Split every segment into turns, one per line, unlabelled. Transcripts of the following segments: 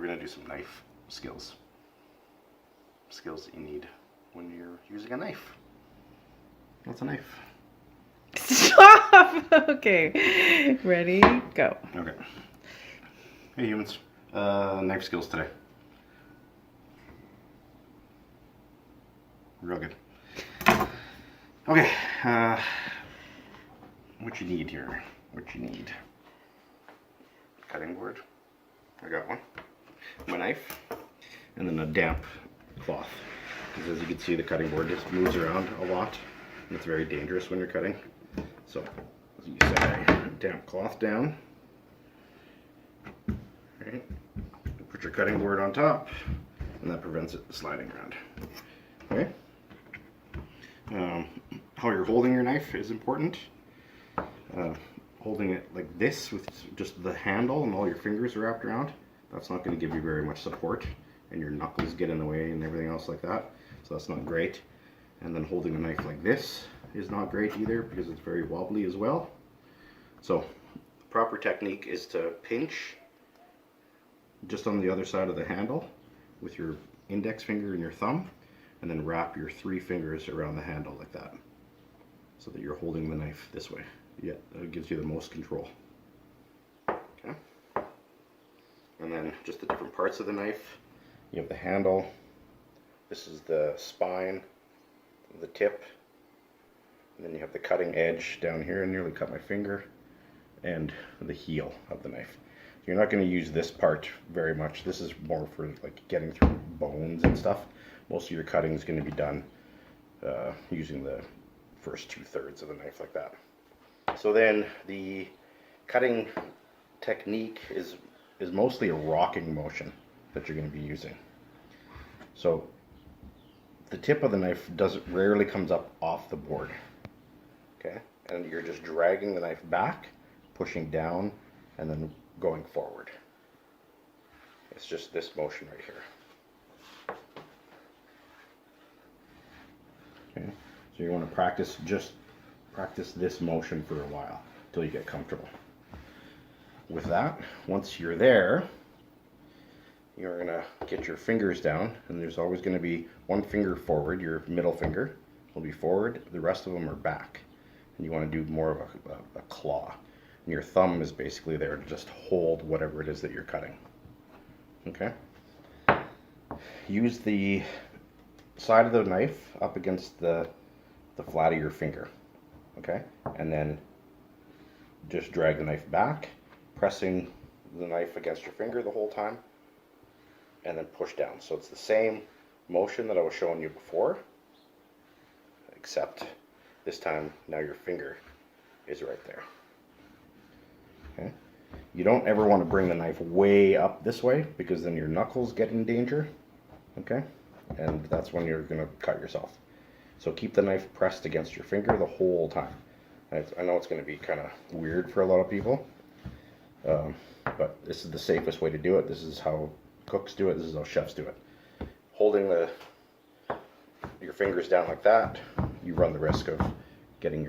we're going to do some knife skills. Skills that you need when you're using a knife. What's a knife?
Stop! Okay. Ready? Go.
Okay. Hey humans. Knife skills today. Real good. Okay. What you need here? What you need? Cutting board. I got one. My knife. And then a damp cloth. Because as you can see, the cutting board just moves around a lot. And it's very dangerous when you're cutting. So, you set a damp cloth down. Right. Put your cutting board on top. And that prevents it sliding around. Okay. How you're holding your knife is important. Holding it like this with just the handle and all your fingers wrapped around, that's not going to give you very much support, and your knuckles get in the way and everything else like that, so that's not great. And then holding a knife like this is not great either because it's very wobbly as well. So the proper technique is to pinch just on the other side of the handle with your index finger and your thumb, and then wrap your 3 fingers around the handle like that, so that you're holding the knife this way. Yeah, that gives you the most control. Okay. And then just the different parts of the knife. You have the handle. This is the spine, the tip. And then you have the cutting edge down here. I nearly cut my finger. And the heel of the knife. You're not going to use this part very much. This is more for like getting through bones and stuff. Most of your cutting is going to be done using the first 2/3 of the knife like that. So then the cutting technique is mostly a rocking motion that you're going to be using. So the tip of the knife rarely comes up off the board. Okay, and you're just dragging the knife back, pushing down, and then going forward. It's just this motion right here. Okay, so you want to practice this motion for a while until you get comfortable. With that, once you're there, you're gonna get your fingers down, and there's always going to be one finger forward. Your middle finger will be forward, the rest of them are back, and you want to do more of a claw, and your thumb is basically there to just hold whatever it is that you're cutting. Okay, use the side of the knife up against the flat of your finger. Okay, and then just drag the knife back, pressing the knife against your finger the whole time, and then push down. So it's the same motion that I was showing you before, except this time now your finger is right there. Okay, you don't ever want to bring the knife way up this way because then your knuckles get in danger. Okay, and that's when you're going to cut yourself. So keep the knife pressed against your finger the whole time. I know it's going to be kind of weird for a lot of people, but this is the safest way to do it. This is how cooks do it. This is how chefs do it. Holding your fingers down like that, you run the risk of getting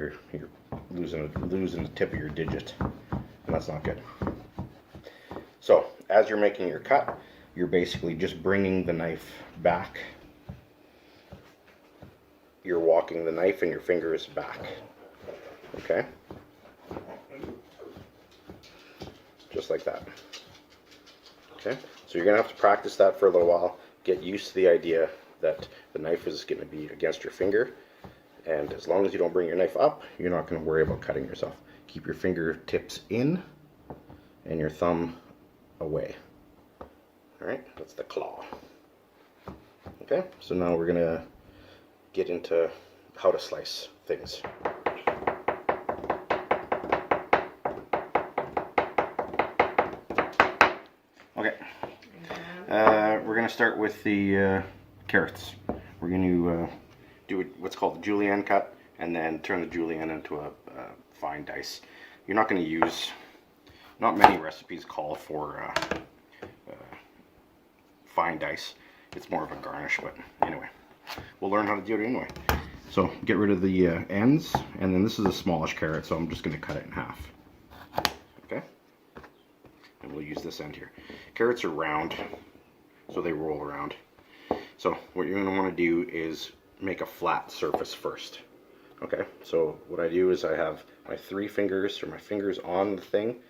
losing the tip of your digit, and that's not good. So as you're making your cut, you're basically just bringing the knife back. You're walking the knife and your fingers back. Okay? Just like that. Okay? So you're going to have to practice that for a little while. Get used to the idea that the knife is going to be against your finger. And as long as you don't bring your knife up, you're not going to worry about cutting yourself. Keep your fingertips in and your thumb away. Alright? That's the claw. Okay? So now we're going to get into how to slice things. Okay, we're going to start with the carrots. We're going to do what's called the julienne cut, and then turn the julienne into a fine dice. You're not going to use, not many recipes call for fine dice. It's more of a garnish, but anyway. We'll learn how to do it anyway. So get rid of the ends, and then this is a smallish carrot, so I'm just going to cut it in half. Okay? And we'll use this end here. Carrots are round, so they roll around. So what you're going to want to do is make a flat surface first. Okay, so what I do is I have my 3 fingers, or my fingers on the thing.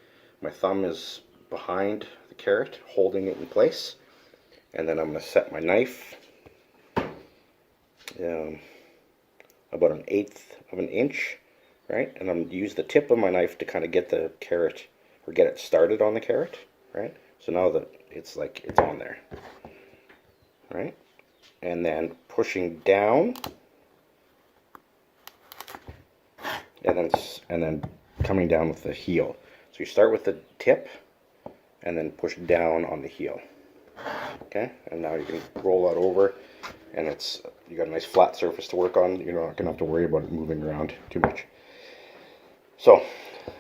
My thumb is behind the carrot, holding it in place. And then I'm going to set my knife about 1/8 of an inch, right? And I'm going to use the tip of my knife to kind of get the carrot, or get it started on the carrot, right? So now that it's on there, right? And then pushing down, and then coming down with the heel. So you start with the tip, and then push down on the heel. Okay, and now you can roll that over, and you got a nice flat surface to work on. You're not gonna have to worry about it moving around too much. So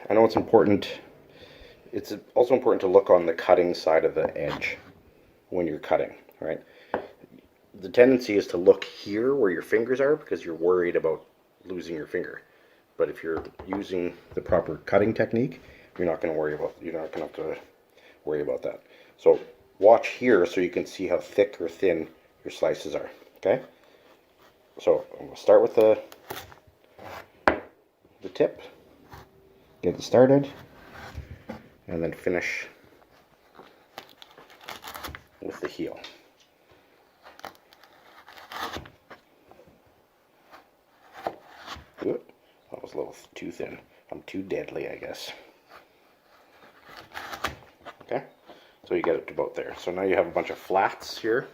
I know it's important. It's also important to look on the cutting side of the edge when you're cutting, right? The tendency is to look here where your fingers are because you're worried about losing your finger. But if you're using the proper cutting technique, you're not going to have to worry about that. So watch here so you can see how thick or thin your slices are. Okay? So I'm going to start with the tip, get it started, and then finish with the heel. Ooh, that was a little too thin. I'm too deadly, I guess. Okay, so you get it to about there. So now you have a bunch of flats here.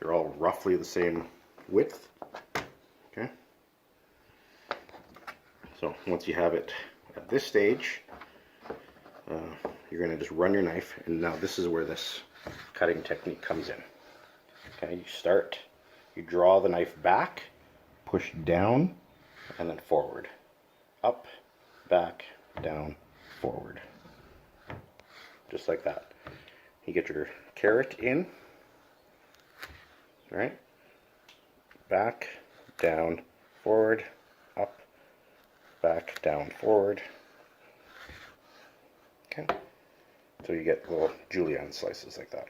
They're all roughly the same width. Okay. So once you have it at this stage, you're going to just run your knife, and now this is where this cutting technique comes in. Okay, you draw the knife back, push down, and then forward. Up, back, down, forward. Just like that. You get your carrot in, right? Back, down, forward, up, back, down, forward. Okay. So you get little julienne slices like that.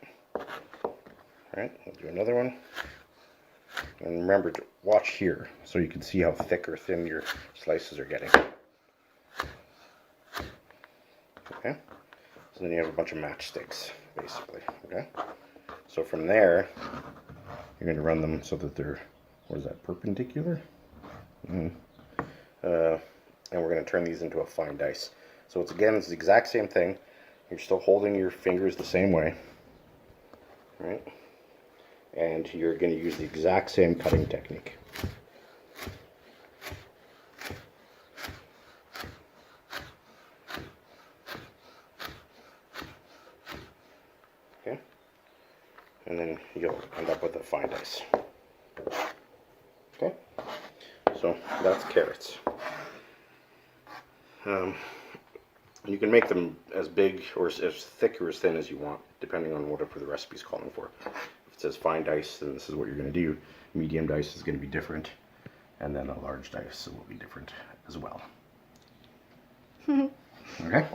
Alright, we'll do another one. And remember to watch here so you can see how thick or thin your slices are getting. Okay? So then you have a bunch of matchsticks, basically. Okay? So from there, you're going to run them so that they're, what is that, perpendicular? And we're going to turn these into a fine dice. So it's the exact same thing. You're still holding your fingers the same way. Right? And you're going to use the exact same cutting technique. Okay? And then you'll end up with a fine dice. Okay? So that's carrots. You can make them as big or as thick or as thin as you want, depending on whatever the recipe's calling for. If it says fine dice, then this is what you're going to do. Medium dice is going to be different, and then a large dice will be different as well. Okay?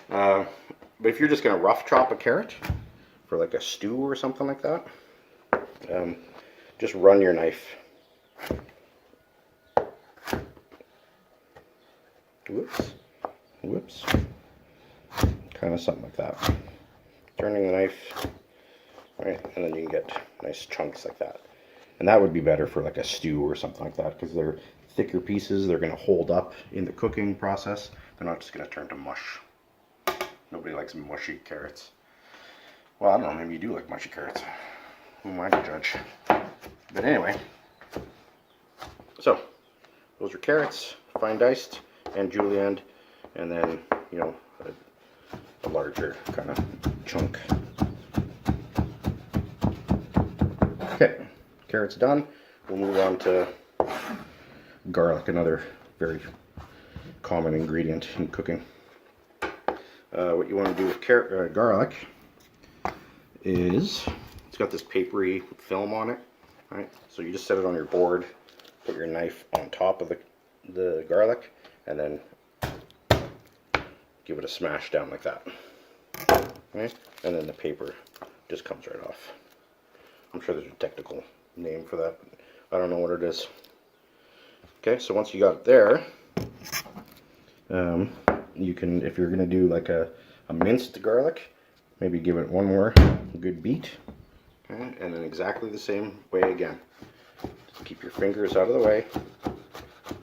But if you're just going to rough chop a carrot for like a stew or something like that, just run your knife. Whoops. Kind of something like that. Turning the knife, right, and then you can get nice chunks like that. And that would be better for like a stew or something like that, because they're thicker pieces. They're going to hold up in the cooking process. They're not just going to turn to mush. Nobody likes mushy carrots. Well, I don't know, maybe you do like mushy carrots. Who am I to judge? But anyway, so those are carrots, fine diced, and julienne, and then, you know, a larger kind of chunk. Okay, carrots done. We'll move on to garlic, another very common ingredient in cooking. What you want to do with garlic is, it's got this papery film on it, right? So you just set it on your board, put your knife on top of the garlic, and then give it a smash down like that. right? And then the paper just comes right off. I'm sure there's a technical name for that, but I don't know what it is. Okay, so once you got it there, you can, if you're gonna do like a minced garlic, maybe give it one more good beat. Okay, and then exactly the same way again. Just keep your fingers out of the way,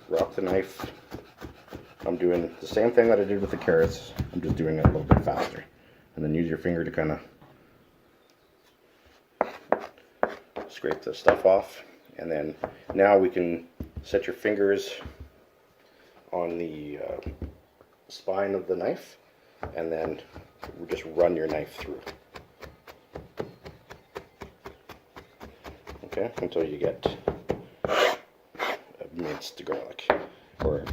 rock the knife. I'm doing the same thing that I did with the carrots, I'm just doing it a little bit faster. And then use your finger to kind of scrape the stuff off. And then now we can set your fingers on the spine of the knife, and then just run your knife through. Okay, until you get minced garlic or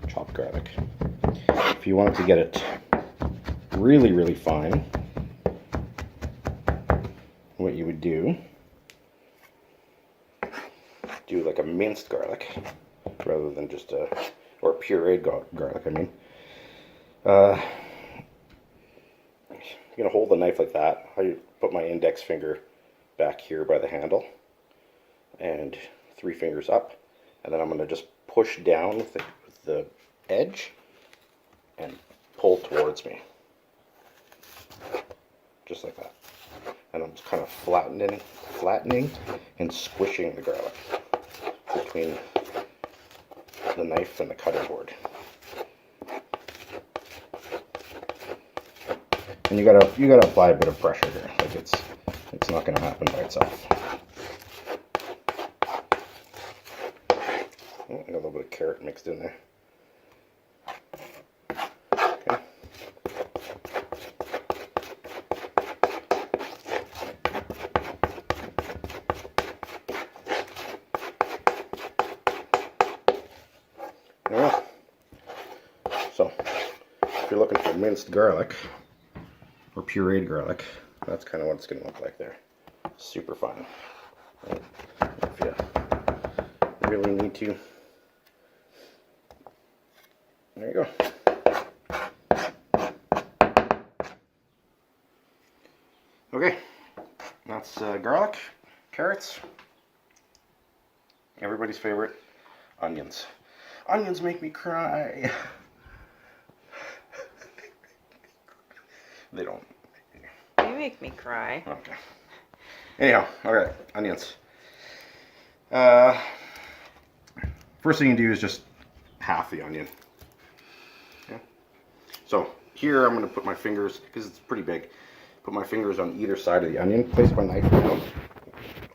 chopped garlic. If you wanted to get it really, really fine, what you would do like a minced garlic rather than just or pureed garlic, I mean. I'm going to hold the knife like that. I put my index finger back here by the handle and 3 fingers up, and then I'm going to just push down with the edge and pull towards me. Just like that. And I'm just kind of flattening and squishing the garlic between the knife and the cutting board. And you gotta apply a bit of pressure here. Like it's not gonna happen by itself. Oh, I got a little bit of carrot mixed in there. Okay. Yeah. So, if you're looking for minced garlic or pureed garlic, that's kind of what it's going to look like there. Super fine. Right? If you really need to, there you go. Okay, that's garlic, carrots, everybody's favorite, onions. Onions make me cry. They don't.
They make me cry.
Okay. Anyhow, alright, onions. First thing you do is just half the onion. Okay. So here I'm going to put my fingers, because it's pretty big, put my fingers on either side of the onion, place my knife down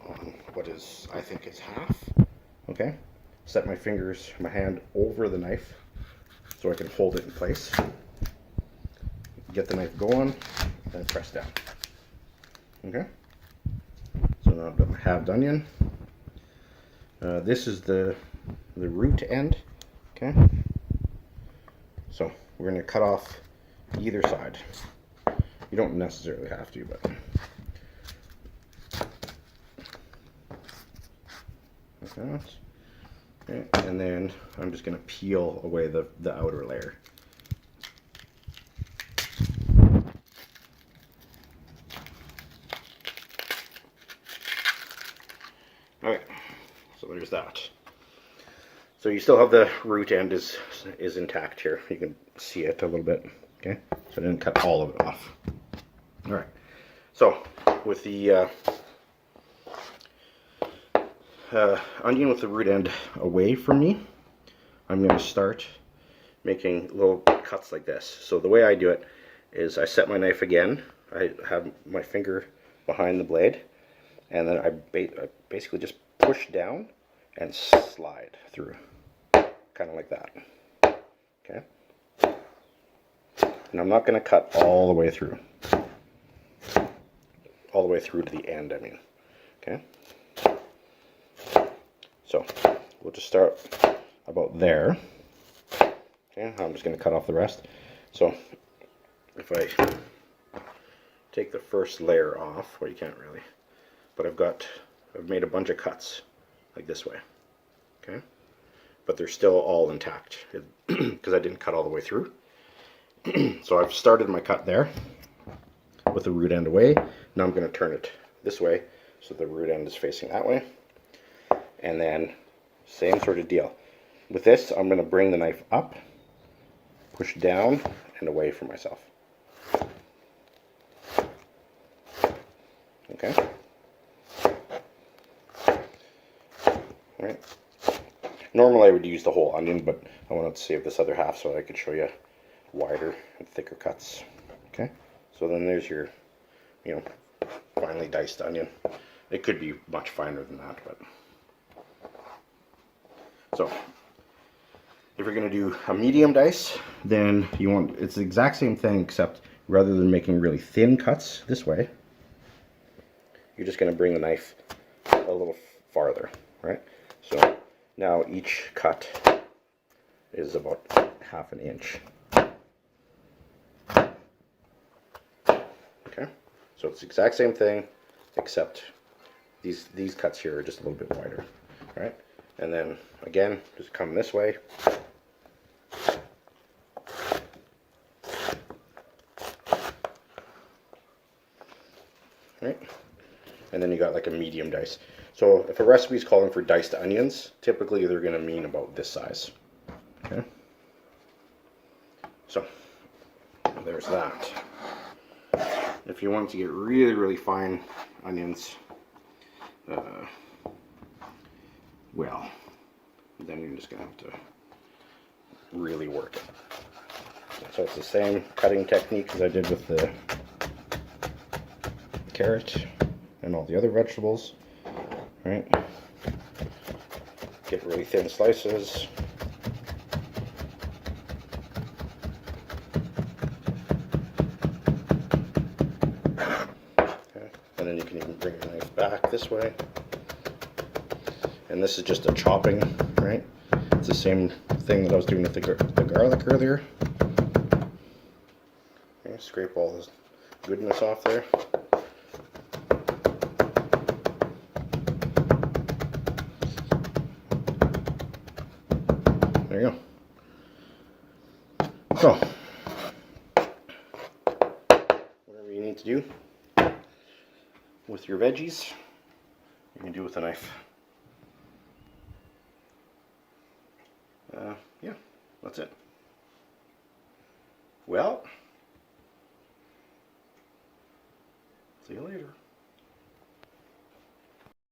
on what is, I think is half. Okay. Set my fingers, my hand over the knife so I can hold it in place. Get the knife going and press down. Okay. So now I've got my halved onion. This is the root end. Okay. So we're going to cut off either side. You don't necessarily have to, but like that. Okay. And then I'm just going to peel away the outer layer. Okay, so there's that. So you still have the root end is intact here. You can see it a little bit. Okay, so I didn't cut all of it off. All right. So with the onion with the root end away from me, I'm going to start making little cuts like this. So the way I do it is I set my knife again. I have my finger behind the blade, and then I basically just push down and slide through, kind of like that. Okay. And I'm not going to cut all the way through. All the way through to the end, I mean. Okay. So we'll just start about there. Okay, I'm just going to cut off the rest. So if I take the first layer off, well, you can't really, but I've made a bunch of cuts like this way. Okay, but they're still all intact because I didn't cut all the way through. So I've started my cut there. with the root end away. Now I'm going to turn it this way so the root end is facing that way. And then same sort of deal. With this, I'm going to bring the knife up, push down and away from myself. Okay. Alright. Normally I would use the whole onion, but I wanted to save this other half so I could show you wider and thicker cuts. Okay. So then there's your, finely diced onion. It could be much finer than that, but. So, if you're going to do a medium dice, then it's the exact same thing, except rather than making really thin cuts this way, you're just going to bring the knife a little farther, right? So now each cut is about ½ an inch. Okay, so it's the exact same thing, except these cuts here are just a little bit wider, right? And then again, just come this way. Right? And then you got like a medium dice. So if a recipe is calling for diced onions, typically they're going to mean about this size. Okay. So there's that. If you want to get really, really fine onions, well, then you're just going to have to really work it. So it's the same cutting technique as I did with the carrot and all the other vegetables, right? Get really thin slices. Okay. And then you can even bring your knife back this way. And this is just a chopping, right? It's the same thing that I was doing with the garlic earlier. Okay, scrape all this goodness off there. There you go. So, whatever you need to do with your veggies, you can do with a knife. Yeah, that's it. Well, see you later.